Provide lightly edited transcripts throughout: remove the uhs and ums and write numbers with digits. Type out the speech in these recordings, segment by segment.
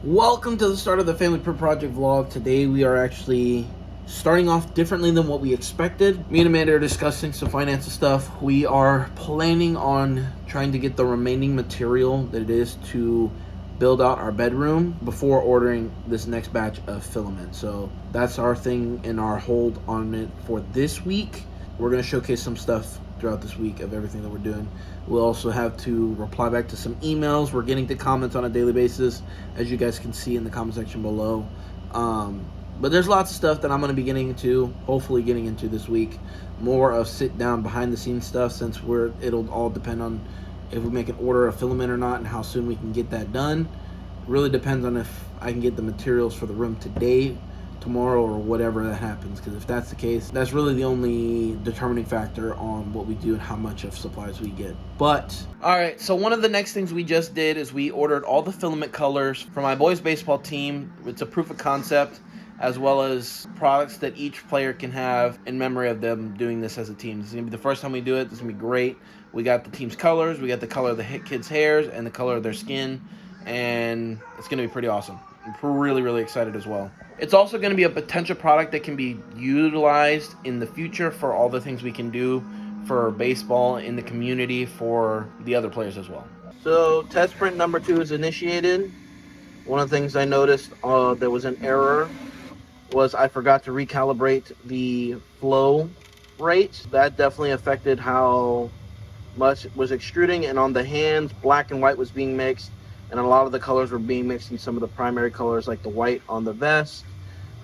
Welcome to the start of the Family Print Project vlog. Today we are actually starting off differently than what we expected. Me and Amanda are discussing some financial stuff. We are planning on trying to get the remaining material that it is to build out our bedroom before ordering this next batch of filament. So that's our thing and our hold on it for this week. We're going to showcase some stuff throughout this week of everything that we're doing. We'll also have to reply back to some emails. We're getting to comments on a daily basis, as you guys can see in the comment section below. But there's lots of stuff that I'm going to be getting into, hopefully getting into this week. More of sit down behind the scenes stuff, since it'll all depend on if we make an order of filament or not and how soon we can get that done. It really depends on if I can get the materials for the room today, tomorrow, or whatever that happens, because if that's the case, that's really the only determining factor on what we do and how much of supplies we get. But all right, so one of the next things we just did is we ordered all the filament colors for my boys baseball team. It's a proof of concept, as well as products that each player can have in memory of them doing this as a team. This is gonna be the first time we do it. This is gonna be great. We got the team's colors, we got the color of the kids' hairs, and the color of their skin, and it's gonna be pretty awesome. I'm really excited as well. It's also going to be a potential product that can be utilized in the future for all the things we can do for baseball in the community for the other players as well. So test print number 2 is initiated. One of the things I noticed there was an error was I forgot to recalibrate the flow rate. That definitely affected how much was extruding, and on the hands, black and white was being mixed, and a lot of the colors were being mixed in some of the primary colors, like the white on the vest,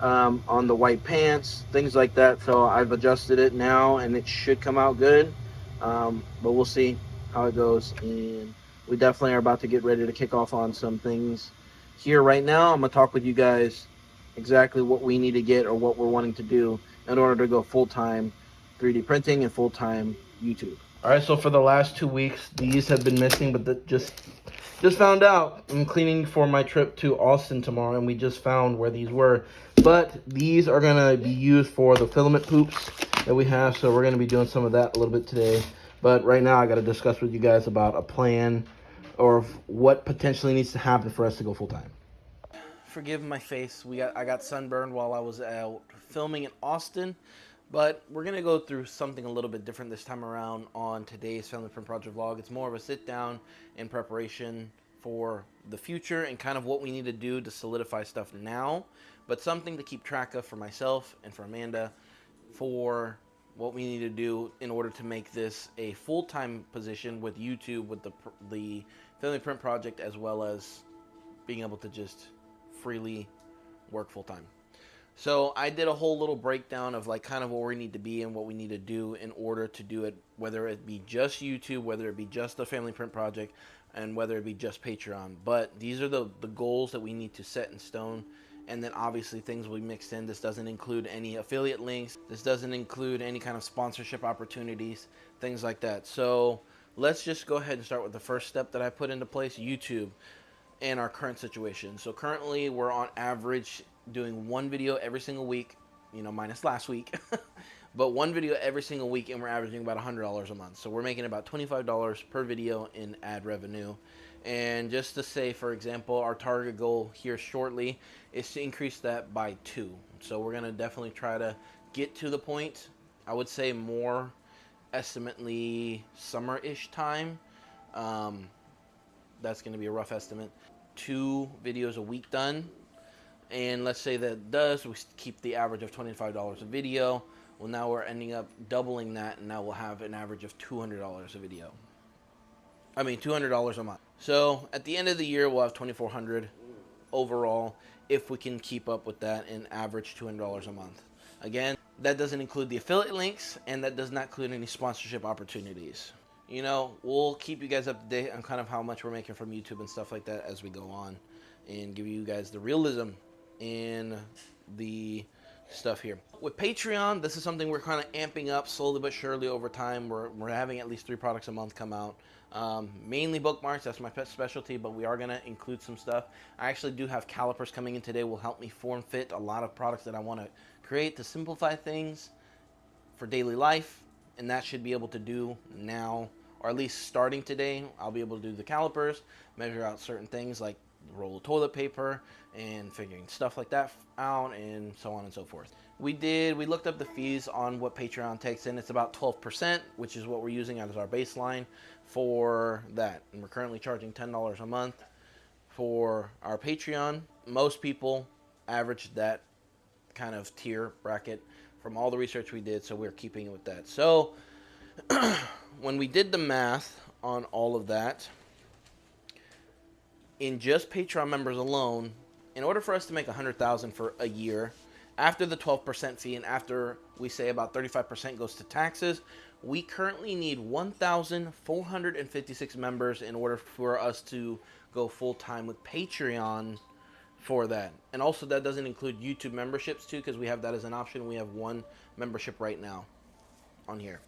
on the white pants, things like that. So I've adjusted it now, and it should come out good, but we'll see how it goes. And we definitely are about to get ready to kick off on some things here right now. I'm going to talk with you guys exactly what we need to get or what we're wanting to do in order to go full-time 3D printing and full-time YouTube. All right, so for the last 2 weeks, these have been missing, but just found out. I'm cleaning for my trip to Austin tomorrow, and we just found where these were. But these are gonna be used for the filament poops that we have, so we're gonna be doing some of that a little bit today. But right now, I gotta discuss with you guys about a plan or what potentially needs to happen for us to go full time. Forgive my face. I got sunburned while I was out filming in Austin. But we're going to go through something a little bit different this time around on today's Family Print Project vlog. It's more of a sit down in preparation for the future and kind of what we need to do to solidify stuff now, but something to keep track of for myself and for Amanda for what we need to do in order to make this a full-time position with YouTube, with the Family Print Project, as well as being able to just freely work full-time. So I did a whole little breakdown of like kind of where we need to be and what we need to do in order to do it, whether it be just YouTube, whether it be just the Family Print Project, and whether it be just Patreon. But these are the goals that we need to set in stone. And then obviously things will be mixed in. This doesn't include any affiliate links. This doesn't include any kind of sponsorship opportunities, things like that. So let's just go ahead and start with the first step that I put into place, YouTube, and our current situation. So currently we're on average doing one video every single week, minus last week, but one video every single week, and we're averaging about $100 a month. So we're making about $25 per video in ad revenue. And just to say, for example, our target goal here shortly is to increase that by 2. So we're going to definitely try to get to the point, I would say more estimately summer-ish time. That's going to be a rough estimate. 2 videos a week done. And let's say that we keep the average of $25 a video. Well, now we're ending up doubling that, and now we'll have an average of $200 a video. I mean, $200 a month. So at the end of the year, we'll have $2,400 overall if we can keep up with that and average $200 a month. Again, that doesn't include the affiliate links, and that does not include any sponsorship opportunities. We'll keep you guys up to date on kind of how much we're making from YouTube and stuff like that as we go on, and give you guys the realism in the stuff here. With Patreon, this is something we're kind of amping up slowly but surely over time. We're having at least 3 products a month come out. Mainly bookmarks, that's my pet specialty, but we are going to include some stuff. I actually do have calipers coming in today, will help me form fit a lot of products that I want to create to simplify things for daily life, and that should be able to do now, or at least starting today. I'll be able to do the calipers, measure out certain things like roll of toilet paper and figuring stuff like that out and so on and so forth. We looked up the fees on what Patreon takes in. It's about 12%, which is what we're using as our baseline for that. And we're currently charging $10 a month for our Patreon. Most people average that kind of tier bracket from all the research we did, so we're keeping it with that. So when we did the math on all of that, in just Patreon members alone, in order for us to make $100,000 for a year, after the 12% fee and after we say about 35% goes to taxes, we currently need 1,456 members in order for us to go full-time with Patreon for that. And also that doesn't include YouTube memberships too, because we have that as an option. We have one membership right now on here.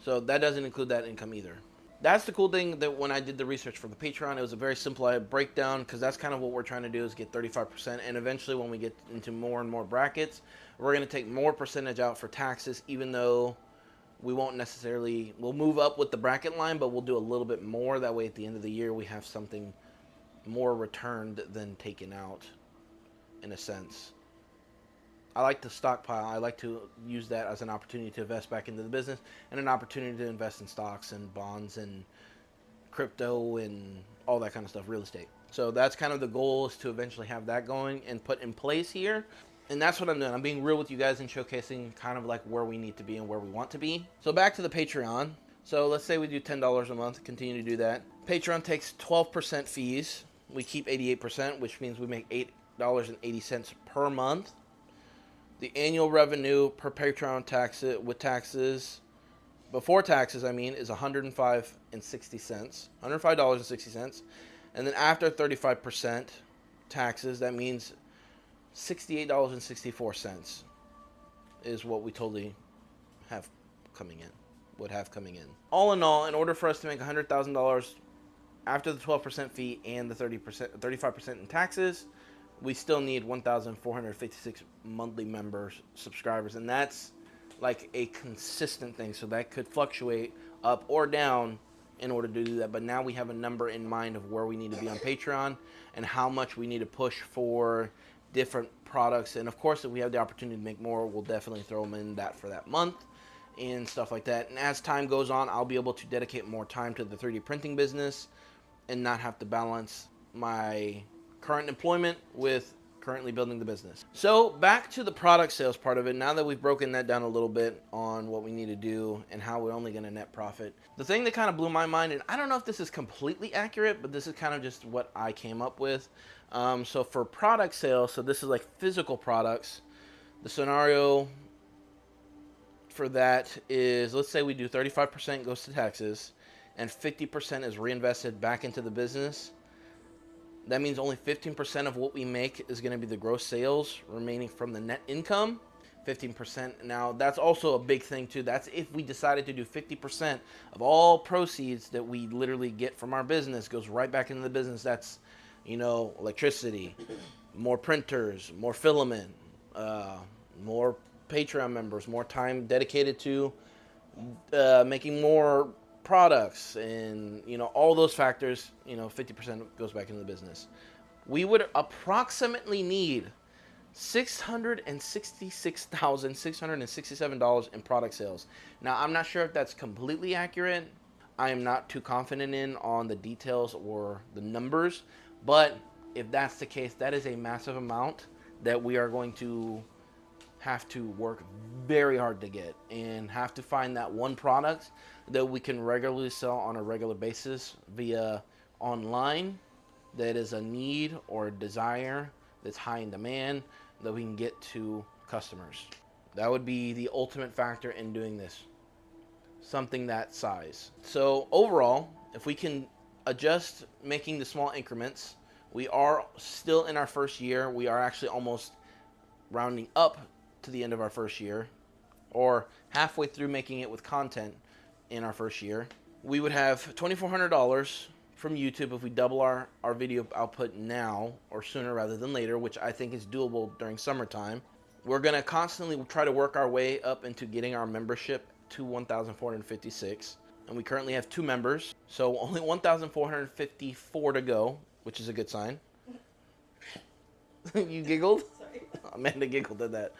So that doesn't include that income either. That's the cool thing, that when I did the research for the Patreon, it was a very simple breakdown, because that's kind of what we're trying to do, is get 35%. And eventually when we get into more and more brackets, we're going to take more percentage out for taxes, even though we won't necessarily, we'll move up with the bracket line, but we'll do a little bit more. That way at the end of the year, we have something more returned than taken out, in a sense. I like to stockpile. I like to use that as an opportunity to invest back into the business, and an opportunity to invest in stocks and bonds and crypto and all that kind of stuff, real estate. So that's kind of the goal, is to eventually have that going and put in place here. And that's what I'm doing. I'm being real with you guys and showcasing kind of like where we need to be and where we want to be. So back to the Patreon. So let's say we do $10 a month, continue to do that. Patreon takes 12% fees. We keep 88%, which means we make $8.80 per month. The annual revenue per Patreon with taxes, before taxes, is $105.60. $105.60. And then after 35% taxes, that means $68.64 is what we totally have coming in, would have coming in. All in all, in order for us to make $100,000 after the 12% fee and the 35% in taxes, we still need 1,456 monthly members, subscribers, and that's like a consistent thing. So that could fluctuate up or down in order to do that. But now we have a number in mind of where we need to be on Patreon and how much we need to push for different products. And of course, if we have the opportunity to make more, we'll definitely throw them in that for that month and stuff like that. And as time goes on, I'll be able to dedicate more time to the 3D printing business and not have to balance my current employment with currently building the business. So back to the product sales part of it. Now that we've broken that down a little bit on what we need to do and how we're only going to net profit, the thing that kind of blew my mind, and I don't know if this is completely accurate, but this is kind of just what I came up with. So for product sales, so this is like physical products, the scenario for that is, let's say we do 35% goes to taxes and 50% is reinvested back into the business. That means only 15% of what we make is going to be the gross sales, remaining from the net income, 15%. Now, that's also a big thing, too. That's if we decided to do 50% of all proceeds that we literally get from our business goes right back into the business. That's, electricity, more printers, more filament, more Patreon members, more time dedicated to making more products, and all those factors. 50% goes back into the business. We would approximately need $666,667 in product sales. Now, I'm not sure if that's completely accurate. I am not too confident on the details or the numbers, but if that's the case, that is a massive amount that we are going to have to work very hard to get, and have to find that one product that we can regularly sell on a regular basis via online, that is a need or a desire that's high in demand, that we can get to customers. That would be the ultimate factor in doing this, something that size. So overall, if we can adjust making the small increments, we are still in our first year. We are actually almost rounding up to the end of our first year, or halfway through making it with content in our first year. We would have $2,400 from YouTube if we double our video output now, or sooner rather than later, which I think is doable during summertime. We're going to constantly try to work our way up into getting our membership to 1,456. And we currently have 2 members, so only 1,454 to go. which is a good sign. You giggled? Sorry. Amanda giggled at that.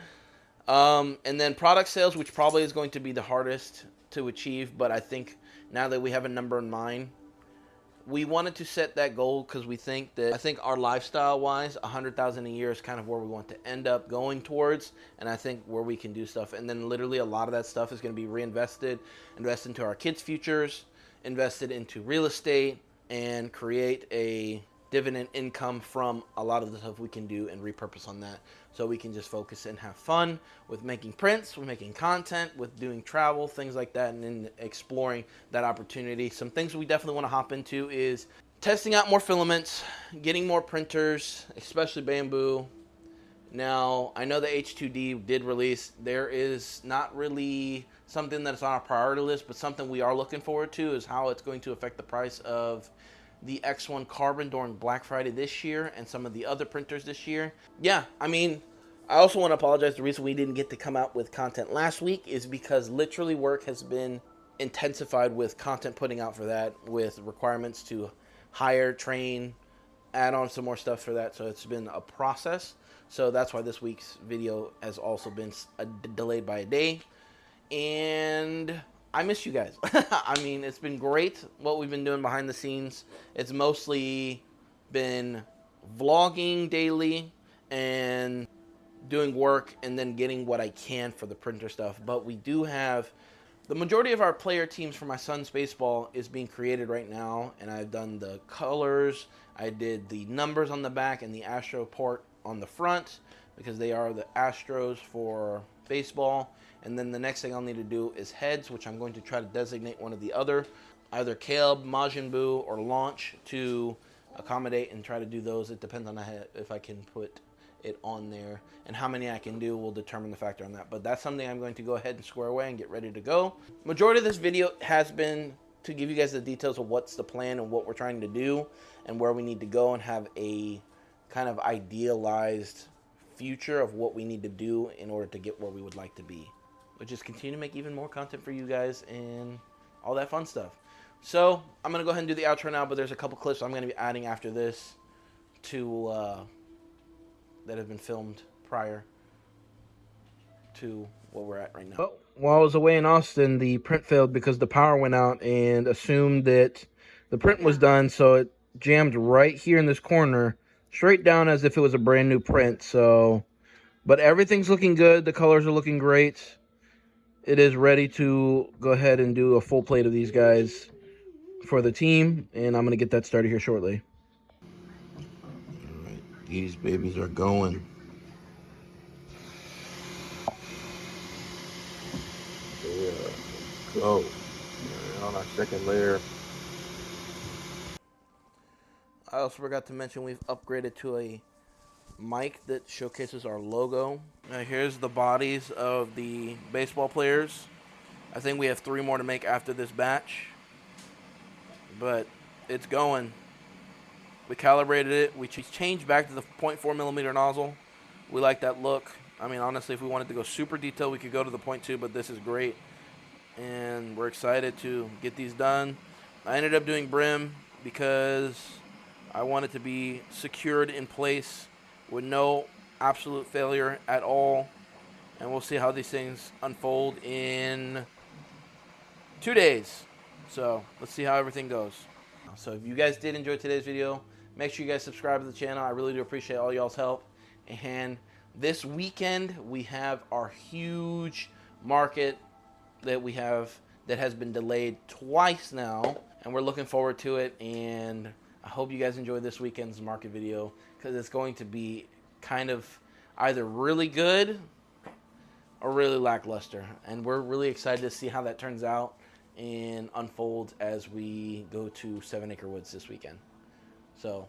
And then product sales, which probably is going to be the hardest to achieve, but I think now that we have a number in mind, we wanted to set that goal because we think that, I think our lifestyle wise, 100,000 a year is kind of where we want to end up going towards, and I think where we can do stuff. And then literally a lot of that stuff is going to be reinvested, invested into our kids' futures, invested into real estate, and create a dividend income from a lot of the stuff we can do and repurpose on that, so we can just focus and have fun with making prints, with making content, with doing travel, things like that, and then exploring that opportunity. Some things we definitely want to hop into is testing out more filaments, getting more printers, especially Bambu. Now, I know the H2D did release. There is not really something that's on our priority list, but something we are looking forward to is how it's going to affect the price of the X1 Carbon during Black Friday this year and some of the other printers this year. Yeah, I mean, I also want to apologize. The reason we didn't get to come out with content last week is because literally work has been intensified with content putting out for that, with requirements to hire, train, add on some more stuff for that. So it's been a process. So that's why this week's video has also been delayed by a day. And I miss you guys. I mean, it's been great what we've been doing behind the scenes. It's mostly been vlogging daily and doing work and then getting what I can for the printer stuff. But we do have the majority of our player teams for my son's baseball is being created right now, and I've done the colors. I did the numbers on the back and the Astro port on the front because they are the Astros for baseball. And then the next thing I'll need to do is heads, which I'm going to try to designate one of the other, either Caleb, Majin Buu, or Launch to accommodate and try to do those. It depends on if I can put it on there, and how many I can do will determine the factor on that. But that's something I'm going to go ahead and square away and get ready to go. Majority of this video has been to give you guys the details of what's the plan and what we're trying to do and where we need to go, and have a kind of idealized future of what we need to do in order to get where we would like to be, which is continue to make even more content for you guys and all that fun stuff. So I'm going to go ahead and do the outro now, but there's a couple clips I'm going to be adding after this to that have been filmed prior to what we're at right now. Well, while I was away in Austin, the print failed because the power went out and assumed that the print was done, so it jammed right here in this corner, straight down as if it was a brand new print. So, but everything's looking good. The colors are looking great. It is ready to go ahead and do a full plate of these guys for the team, and I'm going to get that started here shortly. All right, these babies are going. There we go. And on our second layer. I also forgot to mention we've upgraded to a mic that showcases our logo. Now here's the bodies of the baseball players. I think we have 3 more to make after this batch, but it's going. We calibrated it. We changed back to the 0.4 millimeter nozzle. We like that look. I mean, honestly, if we wanted to go super detailed, we could go to the 0.2, but this is great. And we're excited to get these done. I ended up doing brim because I want it to be secured in place with no absolute failure at all. And we'll see how these things unfold in 2 days. So let's see how everything goes. So if you guys did enjoy today's video, make sure you guys subscribe to the channel. I really do appreciate all y'all's help. And this weekend we have our huge market that we have that has been delayed twice now, and we're looking forward to it. And I hope you guys enjoy this weekend's market video, because it's going to be kind of either really good or really lackluster, and we're really excited to see how that turns out and unfolds as we go to 7 Acre Woods this weekend. So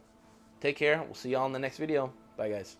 take care. We'll see y'all in the next video. Bye guys.